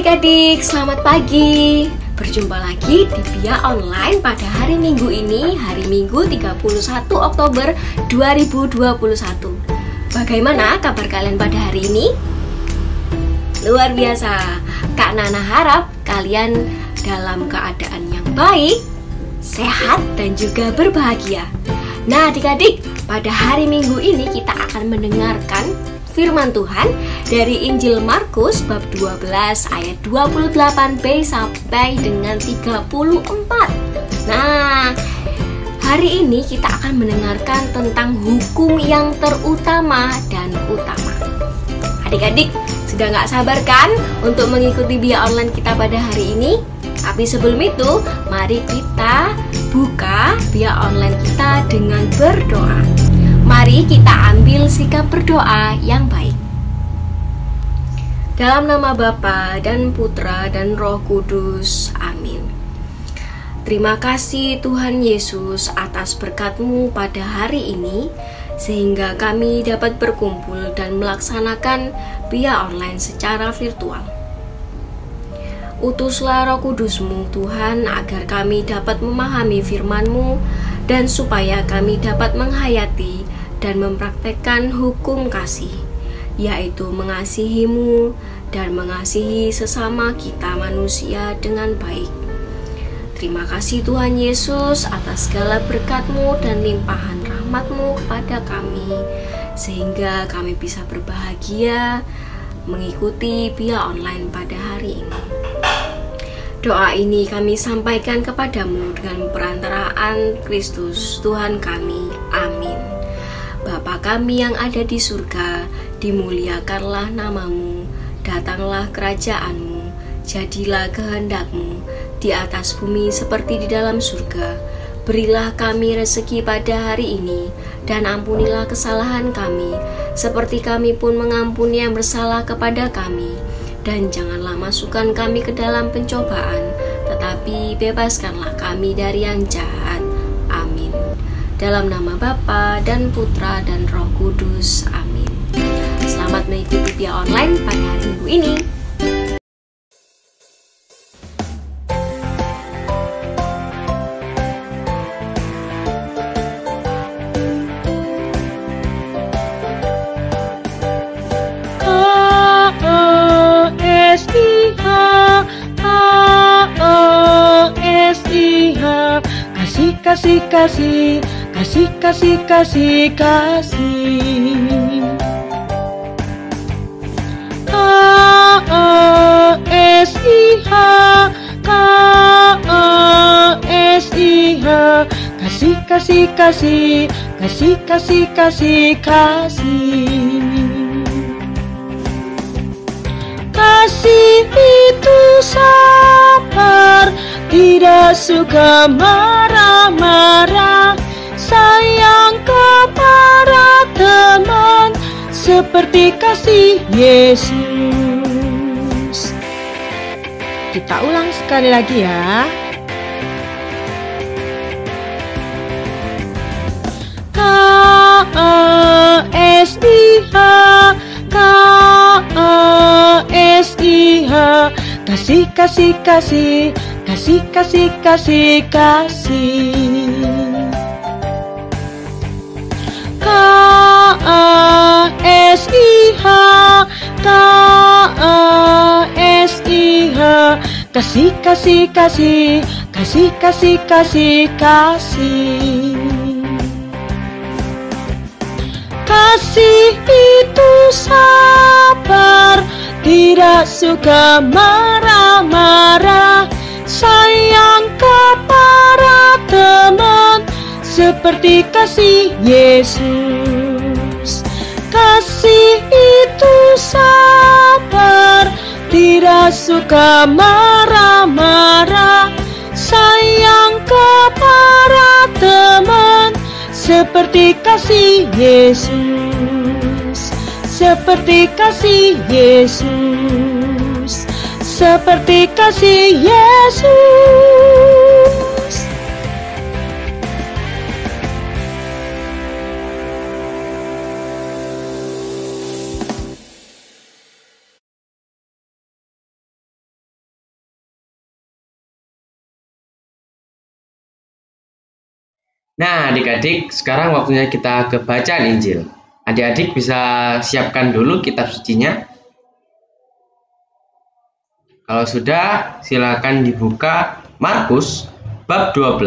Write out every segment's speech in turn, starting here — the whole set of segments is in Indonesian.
adik-adik, selamat pagi. Berjumpa lagi di Bia Online pada hari Minggu ini, hari Minggu 31 Oktober 2021. Bagaimana kabar kalian pada hari ini? Luar biasa. Kak Nana harap kalian dalam keadaan yang baik, sehat, dan juga berbahagia. Nah adik-adik, pada hari Minggu ini kita akan mendengarkan firman Tuhan dari Injil Markus bab 12 ayat 28b sampai dengan 34. Nah, hari ini kita akan mendengarkan tentang hukum yang terutama dan utama. Adik-adik, sudah gak sabar kan untuk mengikuti Bia Online kita pada hari ini? Tapi sebelum itu, mari kita buka Bia Online kita dengan berdoa. Mari kita ambil sikap berdoa yang baik. Dalam nama Bapa dan Putra dan Roh Kudus. Amin. Terima kasih Tuhan Yesus atas berkat-Mu pada hari ini, sehingga kami dapat berkumpul dan melaksanakan Bia Online secara virtual. Utuslah Roh Kudus-Mu Tuhan agar kami dapat memahami firman-Mu dan supaya kami dapat menghayati dan mempraktekkan hukum kasih, yaitu mengasihi-Mu dan mengasihi sesama kita manusia dengan baik. Terima kasih Tuhan Yesus atas segala berkat-Mu dan limpahan rahmat-Mu kepada kami, sehingga kami bisa berbahagia mengikuti Bia Online pada hari ini. Doa ini kami sampaikan kepadamu dengan perantaraan Kristus Tuhan kami. Amin. Bapa kami yang ada di surga, dimuliakanlah nama-Mu, datanglah kerajaan-Mu, jadilah kehendak-Mu di atas bumi seperti di dalam surga. Berilah kami rezeki pada hari ini, dan ampunilah kesalahan kami, seperti kami pun mengampuni yang bersalah kepada kami. Dan janganlah masukkan kami ke dalam pencobaan, tetapi bebaskanlah kami dari yang jahat. Amin. Dalam nama Bapa dan Putra dan Roh Kudus. Amin. Selamat mengikuti Bia Online pada hari Minggu ini. Kasih, kasih, kasih, kasih, kasih, kasih. K-A-S-I-H, K-A-S-I-H. Kasih, kasih, kasih, kasih, kasih, kasih, kasih. Kasih itu sabar, tidak suka marah-marah, sayang kepada teman, seperti kasih Yesus. Kita ulang sekali lagi ya. K-A-S-I-H, K-A-S-I-H. Kasih, kasih, kasih, kasih, kasih, kasih, kasih. K-A-S-I-H, K-A-S-I-H. Kasih, kasih, kasih, kasih, kasih, kasih, kasih. Kasih itu sabar, tidak suka marah-marah, sayang kepada teman, seperti kasih Yesus. Kasih itu sabar, tidak suka marah-marah, sayang kepada teman, seperti kasih Yesus. Seperti kasih Yesus, seperti kasih Yesus. Nah, adik-adik, sekarang waktunya kita ke bacaan Injil. Adik-adik bisa siapkan dulu kitab sucinya. Kalau sudah, silakan dibuka Markus bab 12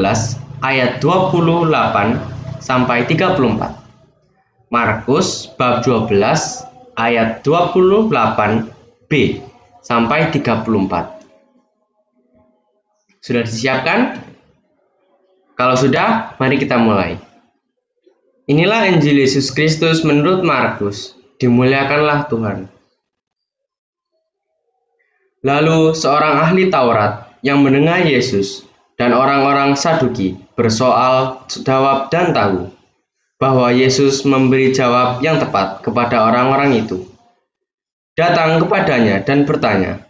ayat 28 sampai 34. Markus bab 12 ayat 28b sampai 34. Sudah disiapkan? Kalau sudah, mari kita mulai. Inilah Injil Yesus Kristus menurut Markus. Dimuliakanlah Tuhan. Lalu seorang ahli Taurat yang mendengar Yesus dan orang-orang Saduki bersoal jawab dan tahu bahwa Yesus memberi jawab yang tepat kepada orang-orang itu, datang kepadanya dan bertanya,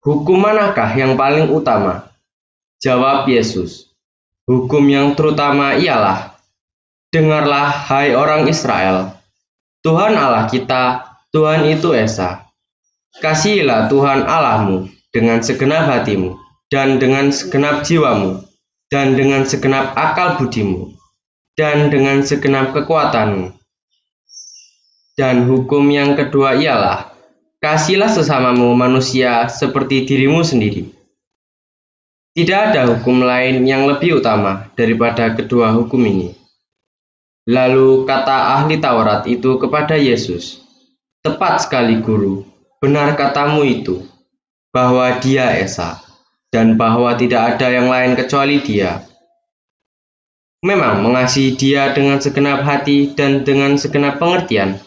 "Hukum manakah yang paling utama?" Jawab Yesus, "Hukum yang terutama ialah, dengarlah hai orang Israel, Tuhan Allah kita, Tuhan itu Esa. Kasihilah Tuhan Allahmu dengan segenap hatimu, dan dengan segenap jiwamu, dan dengan segenap akal budimu, dan dengan segenap kekuatanmu. Dan hukum yang kedua ialah, kasihilah sesamamu manusia seperti dirimu sendiri. Tidak ada hukum lain yang lebih utama daripada kedua hukum ini." Lalu kata ahli Taurat itu kepada Yesus, "Tepat sekali Guru, benar katamu itu, bahwa Dia Esa, dan bahwa tidak ada yang lain kecuali Dia. Memang mengasihi Dia dengan segenap hati dan dengan segenap pengertian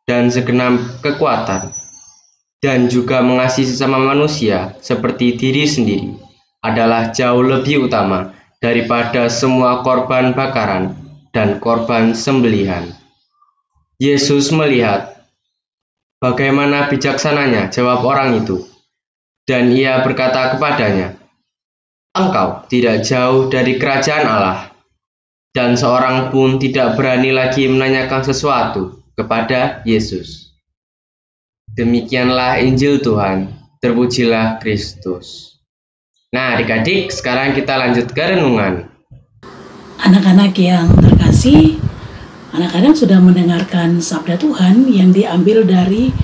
dan segenap kekuatan, dan juga mengasihi sesama manusia seperti diri sendiri adalah jauh lebih utama daripada semua korban bakaran dan korban sembelihan." Yesus melihat bagaimana bijaksananya jawab orang itu, dan ia berkata kepadanya, "Engkau tidak jauh dari kerajaan Allah." Dan seorang pun tidak berani lagi menanyakan sesuatu kepada Yesus. Demikianlah Injil Tuhan, terpujilah Kristus. Nah, adik-adik, sekarang kita lanjut ke renungan. Anak-anak yang terkasih, anak-anak sudah mendengarkan sabda Tuhan yang diambil dari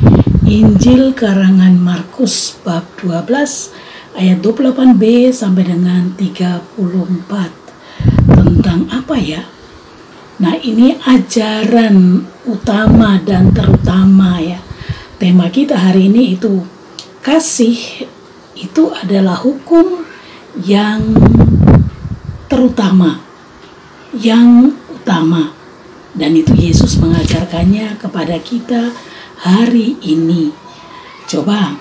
Injil karangan Markus bab 12 ayat 28b sampai dengan 34. Tentang apa ya? Nah, ini ajaran utama dan terutama ya. Tema kita hari ini itu kasih itu adalah hukum yang terutama, yang utama, dan itu Yesus mengajarkannya kepada kita hari ini. Coba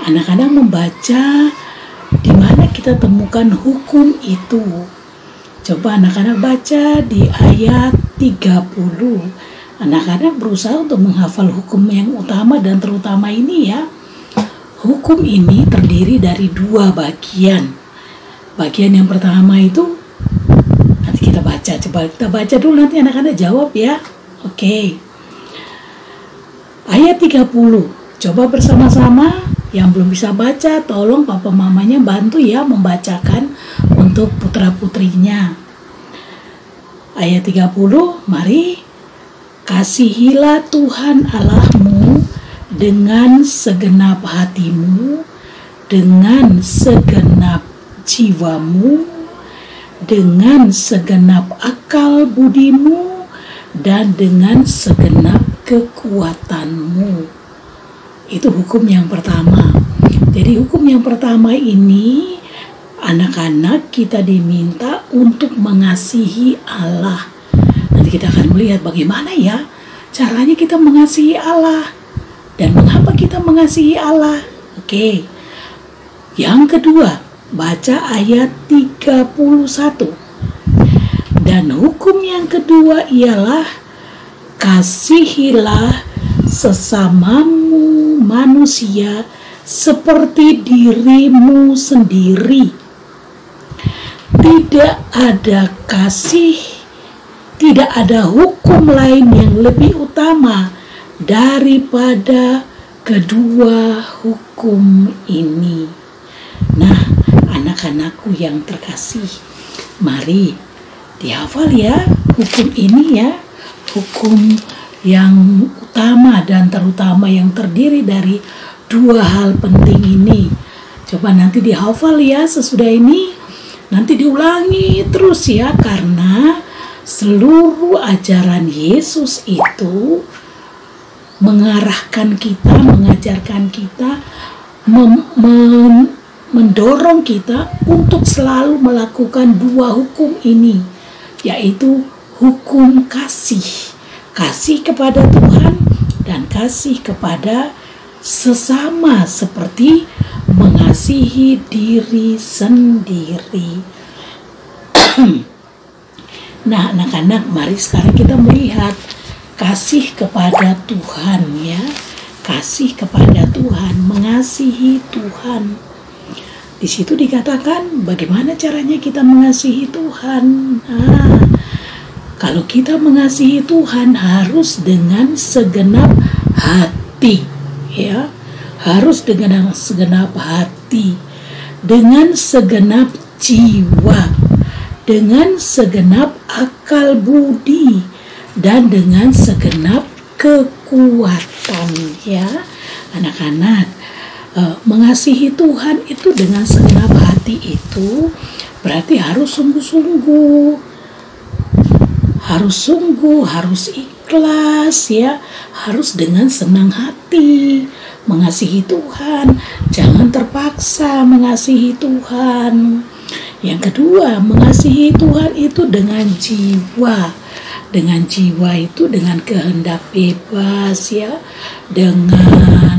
anak-anak membaca di mana kita temukan hukum itu. Coba anak-anak baca di ayat 30. Anak-anak berusaha untuk menghafal hukum yang utama dan terutama ini ya. Hukum ini terdiri dari dua bagian. Bagian yang pertama itu nanti kita baca. Coba kita baca dulu, nanti anak-anak jawab ya. Oke. Ayat 30. Coba bersama-sama. Yang belum bisa baca, tolong papa mamanya bantu ya membacakan untuk putra-putrinya. Ayat 30, mari. "Kasihilah Tuhan Allahmu dengan segenap hatimu, dengan segenap jiwamu, dengan segenap akal budimu, dan dengan segenap kekuatanmu." Itu hukum yang pertama. Jadi hukum yang pertama ini, anak-anak kita diminta untuk mengasihi Allah. Nanti kita akan melihat bagaimana ya caranya kita mengasihi Allah. Dan mengapa kita mengasihi Allah? Oke. Yang kedua, baca ayat 31. Dan hukum yang kedua ialah, kasihilah sesamamu manusia seperti dirimu sendiri. Tidak ada kasih, tidak ada hukum lain yang lebih utama daripada kedua hukum ini. Nah, anak-anakku yang terkasih, mari Dihafal ya hukum ini ya, hukum yang utama dan terutama yang terdiri dari 2 hal penting ini. Coba nanti dihafal ya sesudah ini, nanti diulangi terus ya, karena seluruh ajaran Yesus itu mengarahkan kita, mengajarkan kita, mendorong kita untuk selalu melakukan 2 hukum ini, yaitu hukum kasih. Kasih kepada Tuhan dan kasih kepada sesama seperti mengasihi diri sendiri. Nah, anak-anak, mari sekarang kita melihat kasih kepada Tuhan ya. Kasih kepada Tuhan, mengasihi Tuhan. Di situ dikatakan bagaimana caranya kita mengasihi Tuhan. Nah, kalau kita mengasihi Tuhan harus dengan segenap hati, ya, harus dengan segenap hati, dengan segenap jiwa, dengan segenap akal budi, dan dengan segenap kekuatan, ya, anak-anak. Mengasihi Tuhan itu dengan segenap hati itu berarti harus sungguh-sungguh, harus ikhlas ya, harus dengan senang hati mengasihi Tuhan, jangan terpaksa mengasihi Tuhan. Yang kedua, mengasihi Tuhan itu dengan jiwa. Dengan jiwa itu dengan kehendak bebas ya, dengan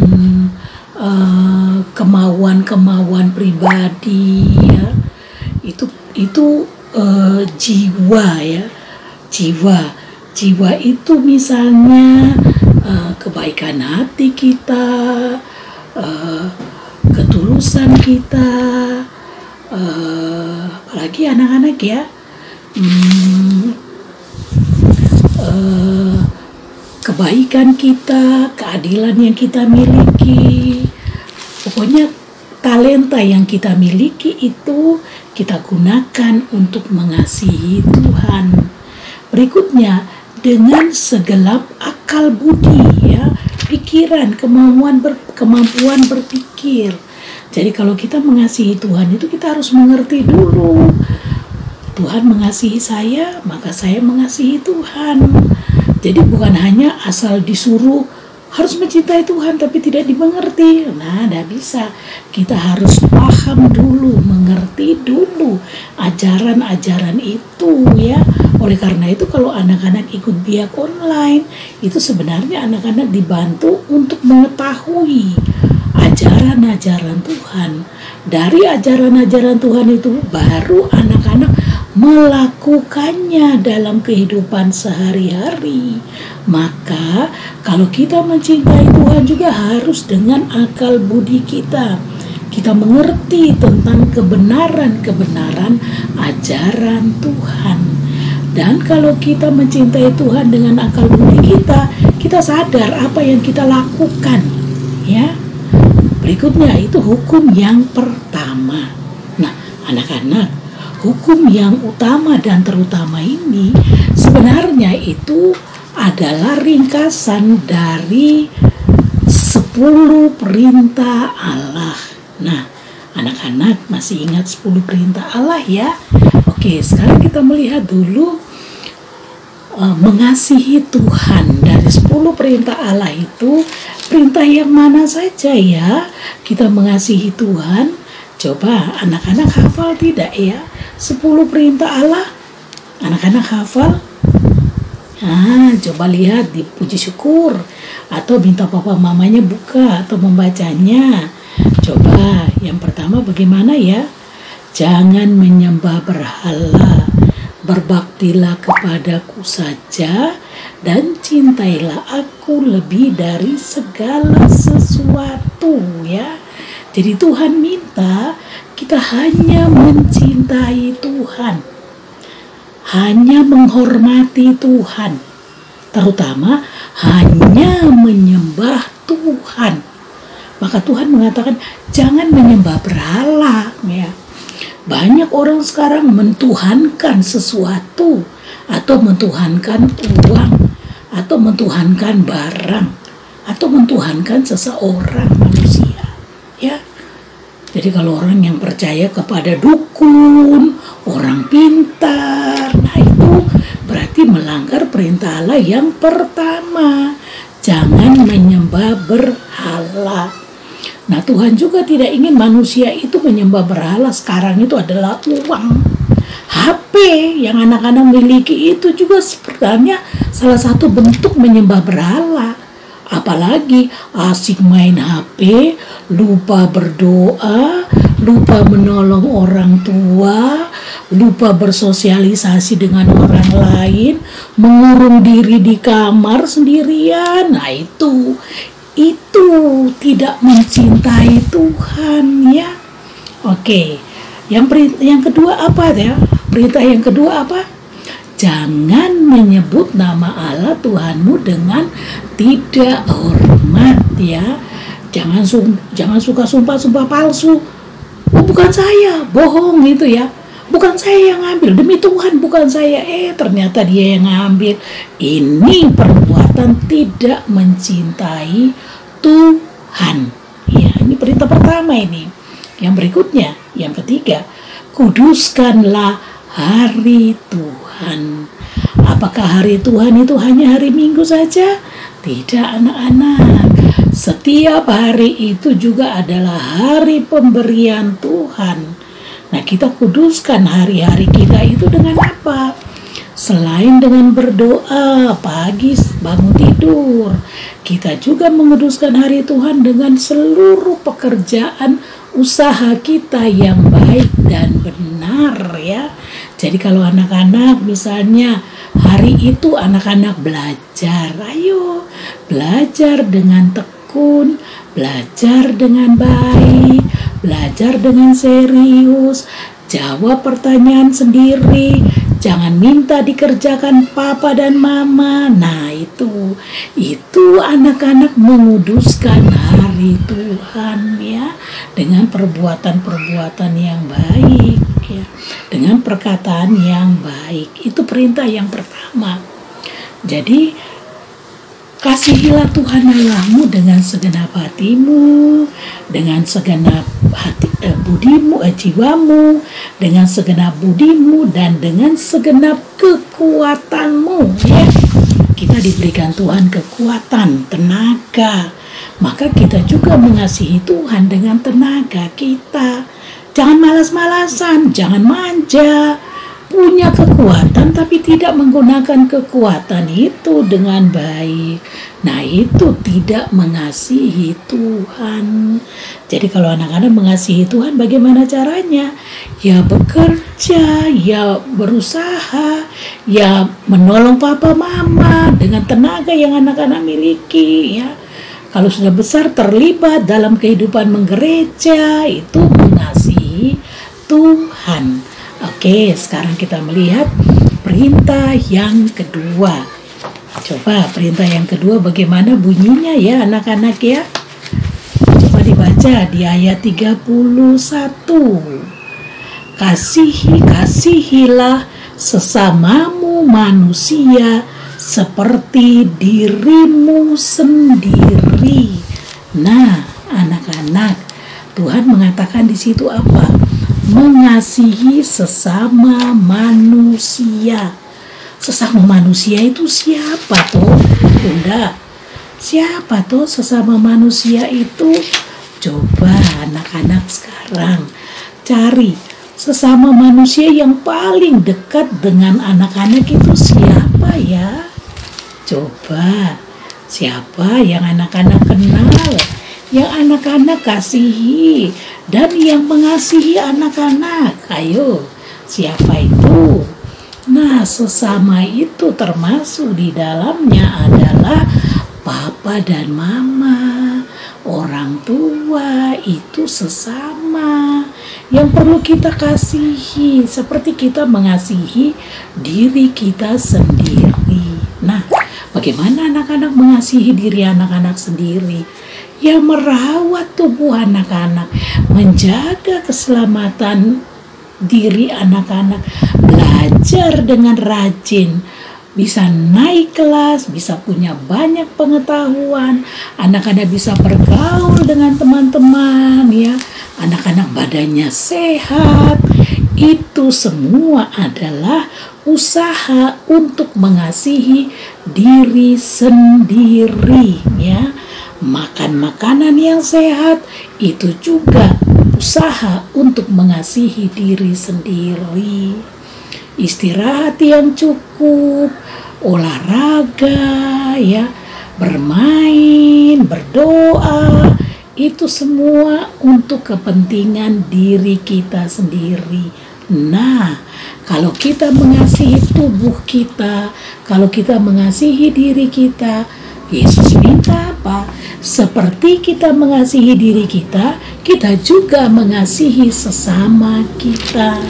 kemauan pribadi ya, itu jiwa ya, jiwa itu misalnya kebaikan hati kita, ketulusan kita, apalagi anak-anak ya, kebaikan kita, keadilan yang kita miliki, pokoknya talenta yang kita miliki itu kita gunakan untuk mengasihi Tuhan. Berikutnya, dengan segelap akal budi ya, pikiran, kemampuan berpikir. Jadi kalau kita mengasihi Tuhan itu kita harus mengerti dulu, Tuhan mengasihi saya, maka saya mengasihi Tuhan. Jadi bukan hanya asal disuruh harus mencintai Tuhan tapi tidak dimengerti. Nah, tidak bisa. Kita harus paham dulu, mengerti dulu ajaran-ajaran itu ya. Oleh karena itu kalau anak-anak ikut biak online, itu sebenarnya anak-anak dibantu untuk mengetahui ajaran-ajaran Tuhan. Dari ajaran-ajaran Tuhan itu baru anak-anak melakukannya dalam kehidupan sehari-hari. Maka kalau kita mencintai Tuhan juga harus dengan akal budi kita. Kita mengerti tentang kebenaran-kebenaran ajaran Tuhan. Dan kalau kita mencintai Tuhan dengan akal budi kita sadar apa yang kita lakukan, ya. Berikutnya itu hukum yang pertama. Nah, anak-anak, hukum yang utama dan terutama ini sebenarnya itu adalah ringkasan dari 10 perintah Allah. Nah, anak-anak masih ingat 10 perintah Allah ya? Oke, sekarang kita melihat dulu mengasihi Tuhan. Dari 10 perintah Allah itu, perintah yang mana saja ya kita mengasihi Tuhan? Coba anak-anak hafal tidak ya? 10 perintah Allah, anak-anak hafal? Nah, coba lihat di puji syukur atau minta papa mamanya buka atau membacanya. Coba yang pertama bagaimana ya? Jangan menyembah berhala, berbaktilah kepadaku saja, dan cintailah aku lebih dari segala sesuatu ya. Jadi Tuhan minta kita hanya mencintai Tuhan, hanya menghormati Tuhan, terutama hanya menyembah Tuhan. Maka Tuhan mengatakan jangan menyembah berhala ya. Banyak orang sekarang mentuhankan sesuatu, atau mentuhankan uang, atau mentuhankan barang, atau mentuhankan seseorang, manusia. Ya, jadi kalau orang yang percaya kepada dukun, orang pintar, nah itu berarti melanggar perintah Allah yang pertama, jangan menyembah berhala. Nah, Tuhan juga tidak ingin manusia itu menyembah berhala. Sekarang itu adalah uang. HP yang anak-anak miliki itu juga sebenarnya salah satu bentuk menyembah berhala. Apalagi asik main HP, lupa berdoa, lupa menolong orang tua, lupa bersosialisasi dengan orang lain, mengurung diri di kamar sendirian. Nah, itu tidak mencintai Tuhan, ya. Oke. Yang kedua apa ya? Perintah yang kedua apa? Jangan menyebut nama Allah Tuhanmu dengan tidak hormat, ya. Jangan suka sumpah palsu. Oh, bukan saya, bohong gitu ya. Bukan saya yang ngambil, demi Tuhan bukan saya. Ternyata dia yang ngambil. Ini perbuatan tidak mencintai Tuhan. Ya, ini perintah pertama ini. Yang berikutnya, yang ketiga, kuduskanlah hari Tuhan. Apakah hari Tuhan itu hanya hari Minggu saja? Tidak, anak-anak. Setiap hari itu juga adalah hari pemberian Tuhan. Nah, kita kuduskan hari-hari kita itu dengan apa? Selain dengan berdoa pagi bangun tidur, kita juga menguduskan hari Tuhan dengan seluruh pekerjaan usaha kita yang baik dan benar, ya. Jadi kalau anak-anak misalnya hari itu anak-anak belajar, ayo belajar dengan tekun, belajar dengan baik, belajar dengan serius, jawab pertanyaan sendiri, jangan minta dikerjakan papa dan mama. Nah, itu anak-anak menguduskan hari Tuhan, ya, dengan perbuatan-perbuatan yang baik, ya, dengan perkataan yang baik. Itu perintah yang pertama. Jadi kasihilah Tuhan Allahmu dengan segenap hatimu, dengan segenap jiwamu, dengan segenap budimu, dan dengan segenap kekuatanmu, ya. Kita diberikan Tuhan kekuatan, tenaga, maka kita juga mengasihi Tuhan dengan tenaga kita. Jangan malas-malasan, jangan manja. Punya kekuatan tapi tidak menggunakan kekuatan itu dengan baik. Nah, itu tidak mengasihi Tuhan. Jadi kalau anak-anak mengasihi Tuhan, bagaimana caranya? Ya bekerja, ya berusaha, ya menolong papa mama dengan tenaga yang anak-anak miliki, ya. Kalau sudah besar terlibat dalam kehidupan menggereja, itu mengasihi Tuhan. Oke, sekarang kita melihat perintah yang kedua. Coba perintah yang kedua bagaimana bunyinya, ya anak-anak, ya. Coba dibaca di ayat 31. Kasihilah sesamamu manusia seperti dirimu sendiri. Nah, anak-anak, Tuhan mengatakan di situ apa? Mengasihi sesama manusia. Sesama manusia itu siapa toh, Bunda? Siapa toh sesama manusia itu? Coba anak-anak sekarang cari sesama manusia yang paling dekat dengan anak-anak itu siapa, ya? Coba, siapa yang anak-anak kenal, yang anak-anak kasihi, dan yang mengasihi anak-anak? Ayo, siapa itu? Nah, sesama itu termasuk di dalamnya adalah papa dan mama, orang tua. Itu sesama yang perlu kita kasihi, seperti kita mengasihi diri kita sendiri. Nah, bagaimana anak-anak mengasihi diri anak-anak sendiri? Ya, merawat tubuh anak-anak, menjaga keselamatan diri anak-anak belajar dengan rajin, bisa naik kelas, bisa punya banyak pengetahuan, anak-anak bisa bergaul dengan teman-teman, ya, anak-anak badannya sehat. Itu semua adalah usaha untuk mengasihi diri sendiri, ya. Makan makanan yang sehat itu juga usaha untuk mengasihi diri sendiri. Istirahat yang cukup, olahraga, ya, bermain, berdoa, itu semua untuk kepentingan diri kita sendiri. Nah, kalau kita mengasihi tubuh kita, kalau kita mengasihi diri kita, Yesus minta apa? Seperti kita mengasihi diri kita, kita juga mengasihi sesama kita.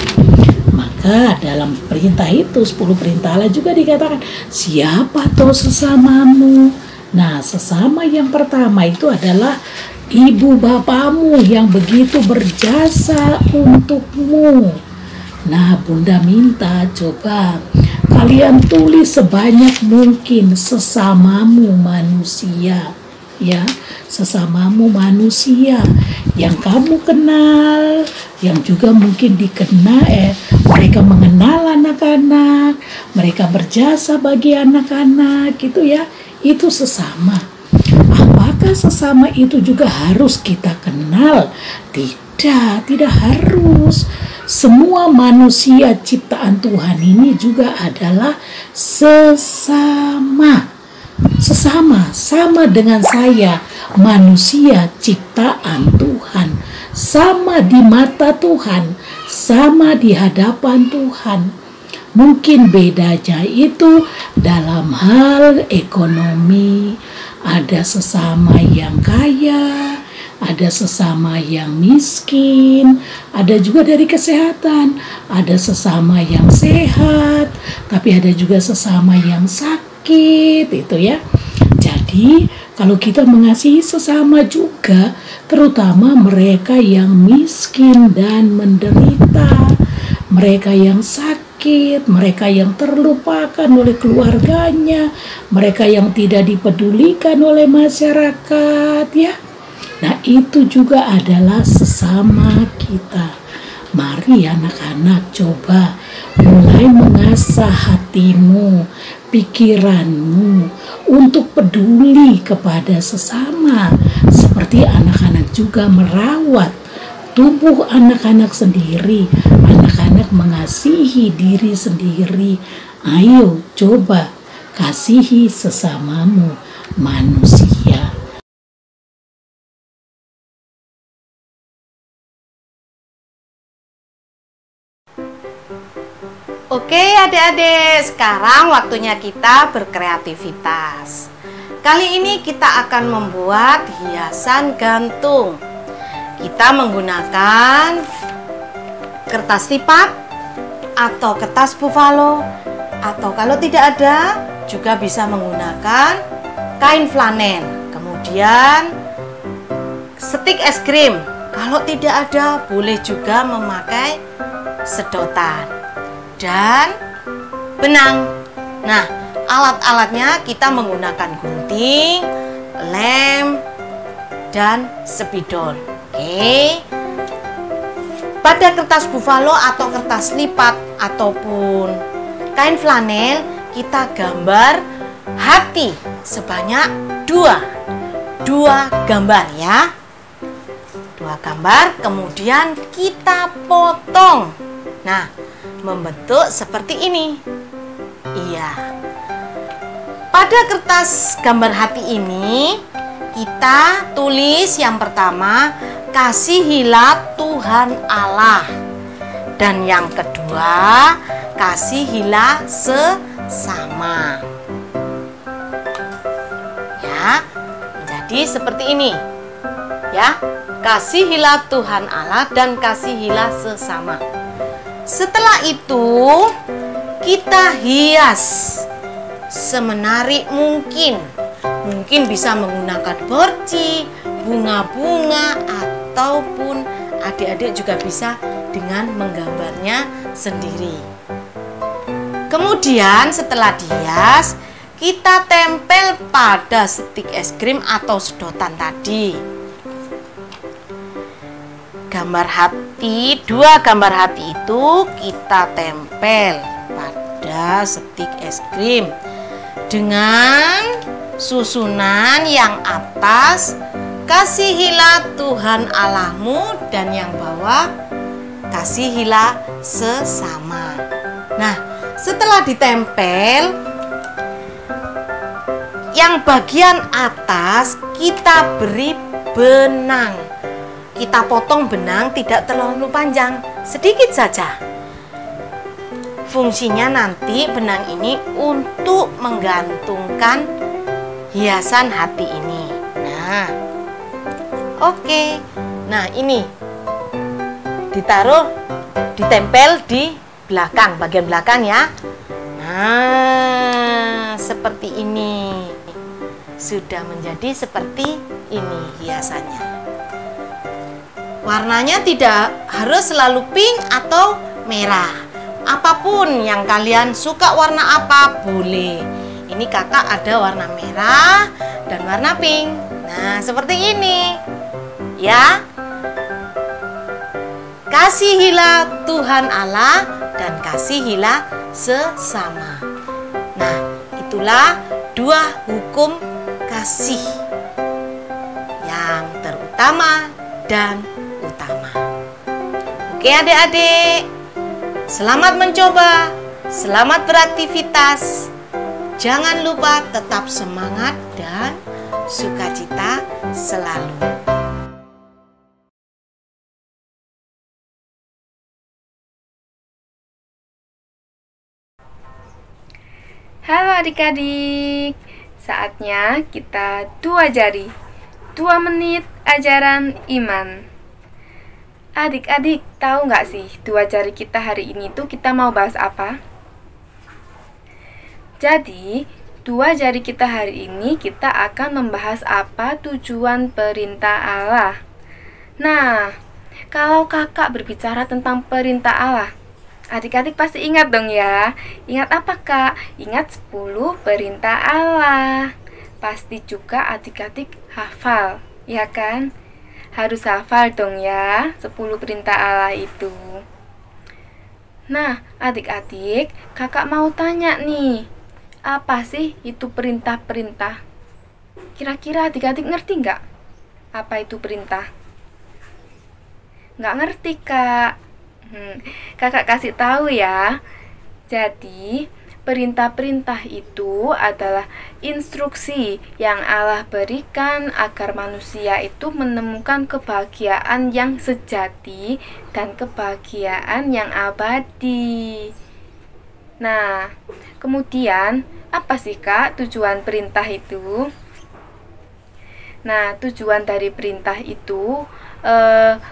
Maka dalam perintah itu, 10 perintah Allah juga dikatakan, siapa toh sesamamu? Nah, sesama yang pertama itu adalah ibu bapamu yang begitu berjasa untukmu. Nah, Bunda minta coba kalian tulis sebanyak mungkin sesamamu manusia, ya, sesamamu manusia yang kamu kenal, yang juga mungkin dikenal, mereka mengenal anak-anak, mereka berjasa bagi anak-anak, gitu ya, itu sesama. Apakah sesama itu juga harus kita kenal? Tidak harus. Semua manusia ciptaan Tuhan ini juga adalah sesama, sama dengan saya, manusia ciptaan Tuhan, sama di mata Tuhan, sama di hadapan Tuhan. Mungkin bedanya itu dalam hal ekonomi, ada sesama yang kaya, ada sesama yang miskin, ada juga dari kesehatan, ada sesama yang sehat, tapi ada juga sesama yang sakit, itu ya. Jadi kalau kita mengasihi sesama juga, terutama mereka yang miskin dan menderita, mereka yang sakit, mereka yang terlupakan oleh keluarganya, mereka yang tidak dipedulikan oleh masyarakat, ya. Nah, itu juga adalah sesama kita. Mari anak-anak coba mulai mengasah hatimu, pikiranmu untuk peduli kepada sesama. Seperti anak-anak juga merawat tubuh anak-anak sendiri. Anak-anak mengasihi diri sendiri. Ayo coba kasihi sesamamu manusia. Oke adik-adik, sekarang waktunya kita berkreativitas. Kali ini kita akan membuat hiasan gantung. Kita menggunakan kertas lipat atau kertas buffalo, atau kalau tidak ada juga bisa menggunakan kain flanel. Kemudian stik es krim. Kalau tidak ada boleh juga memakai sedotan dan benang. Nah, alat-alatnya kita menggunakan gunting, lem, dan spidol. Oke. Pada kertas buffalo atau kertas lipat ataupun kain flanel, kita gambar hati sebanyak dua gambar, ya. 2 gambar, kemudian kita potong. Nah, membentuk seperti ini. Iya. Pada kertas gambar hati ini kita tulis yang pertama, kasihilah Tuhan Allah. Dan yang kedua, kasihilah sesama. Ya. Jadi seperti ini. Ya, kasihilah Tuhan Allah dan kasihilah sesama. Setelah itu kita hias semenarik mungkin. Mungkin bisa menggunakan borci, bunga-bunga, ataupun adik-adik juga bisa dengan menggambarnya sendiri. Kemudian setelah dihias, kita tempel pada stik es krim atau sedotan tadi. Gambar hati, 2 gambar hati itu kita tempel pada stik es krim dengan susunan yang atas kasihilah Tuhan Allahmu, dan yang bawah kasihilah sesama. Nah, setelah ditempel, yang bagian atas kita beri benang. Kita potong benang tidak terlalu panjang, sedikit saja. Fungsinya nanti benang ini untuk menggantungkan hiasan hati ini. Nah, oke. Nah, ini ditempel di belakang, bagian belakang ya. Nah, seperti ini. Sudah menjadi seperti ini hiasannya. Warnanya tidak harus selalu pink atau merah. Apapun yang kalian suka, warna apa boleh. Ini kakak ada warna merah dan warna pink. Nah, seperti ini. Ya. Kasihilah Tuhan Allah dan kasihilah sesama. Nah, itulah 2 hukum kasih yang terutama dan utama. Oke adik-adik, selamat mencoba, selamat beraktivitas. Jangan lupa tetap semangat dan sukacita selalu. Halo adik-adik, saatnya kita 2 jari, 2 menit ajaran iman. Adik-adik tahu nggak sih 2 jari kita hari ini tuh kita mau bahas apa? Jadi 2 jari kita hari ini kita akan membahas apa tujuan perintah Allah. Nah, kalau kakak berbicara tentang perintah Allah, adik-adik pasti ingat dong ya. Ingat apa kak? Ingat 10 perintah Allah. Pasti juga adik-adik hafal, ya kan? Harus hafal dong ya 10 perintah Allah itu. Nah, adik-adik, kakak mau tanya nih, apa sih itu perintah-perintah? Kira-kira adik-adik ngerti nggak? Apa itu perintah? Nggak ngerti kak? Kakak kasih tahu ya. Jadi, perintah-perintah itu adalah instruksi yang Allah berikan agar manusia itu menemukan kebahagiaan yang sejati dan kebahagiaan yang abadi. Nah, kemudian apa sih kak tujuan perintah itu? Nah, tujuan dari perintah itu,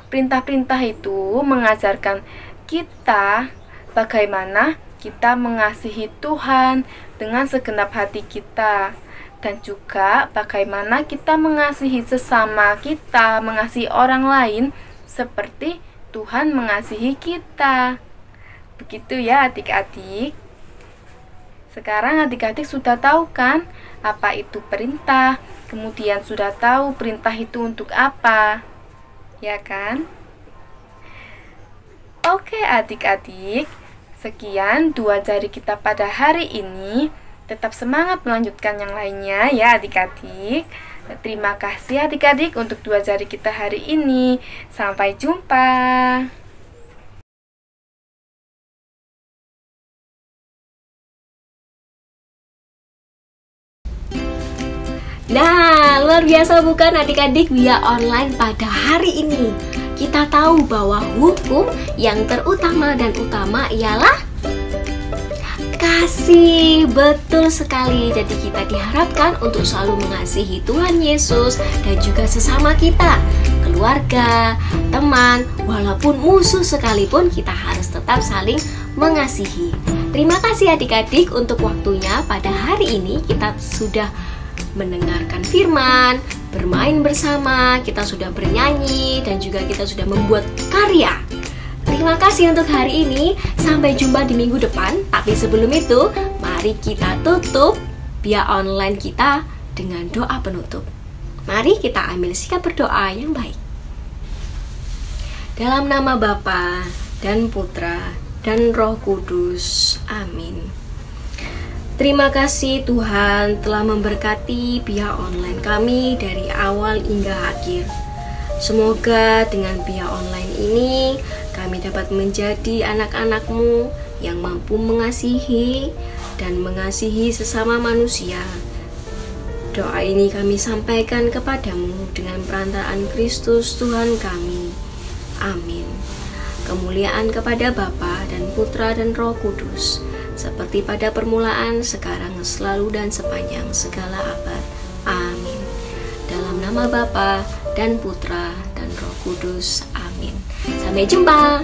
perintah-perintah itu mengajarkan kita bagaimana kita mengasihi Tuhan dengan segenap hati kita, dan juga bagaimana kita mengasihi sesama kita, mengasihi orang lain seperti Tuhan mengasihi kita. Begitu ya adik-adik. Sekarang adik-adik sudah tahu kan apa itu perintah, kemudian sudah tahu perintah itu untuk apa, ya kan? Oke adik-adik, sekian 2 jari kita pada hari ini. Tetap semangat melanjutkan yang lainnya ya adik-adik. Terima kasih adik-adik untuk 2 jari kita hari ini. Sampai jumpa. Nah, luar biasa bukan adik-adik via online pada hari ini. Kita tahu bahwa hukum yang terutama dan utama ialah kasih. Betul sekali. Jadi kita diharapkan untuk selalu mengasihi Tuhan Yesus dan juga sesama kita, keluarga, teman, walaupun musuh sekalipun kita harus tetap saling mengasihi. Terima kasih adik-adik untuk waktunya pada hari ini. Kita sudah mendengarkan firman, bermain bersama, kita sudah bernyanyi, dan juga kita sudah membuat karya. Terima kasih untuk hari ini. Sampai jumpa di minggu depan. Tapi sebelum itu, mari kita tutup via online kita dengan doa penutup. Mari kita ambil sikap berdoa yang baik. Dalam nama Bapa dan Putra dan Roh Kudus. Amin. Terima kasih Tuhan telah memberkati via online kami dari awal hingga akhir. Semoga dengan via online ini kami dapat menjadi anak-anak-Mu yang mampu mengasihi dan mengasihi sesama manusia. Doa ini kami sampaikan kepadamu dengan perantaraan Kristus Tuhan kami. Amin. Kemuliaan kepada Bapa dan Putra dan Roh Kudus, seperti pada permulaan, sekarang, selalu, dan sepanjang segala abad. Amin. Dalam nama Bapa dan Putra dan Roh Kudus. Amin. Sampai jumpa.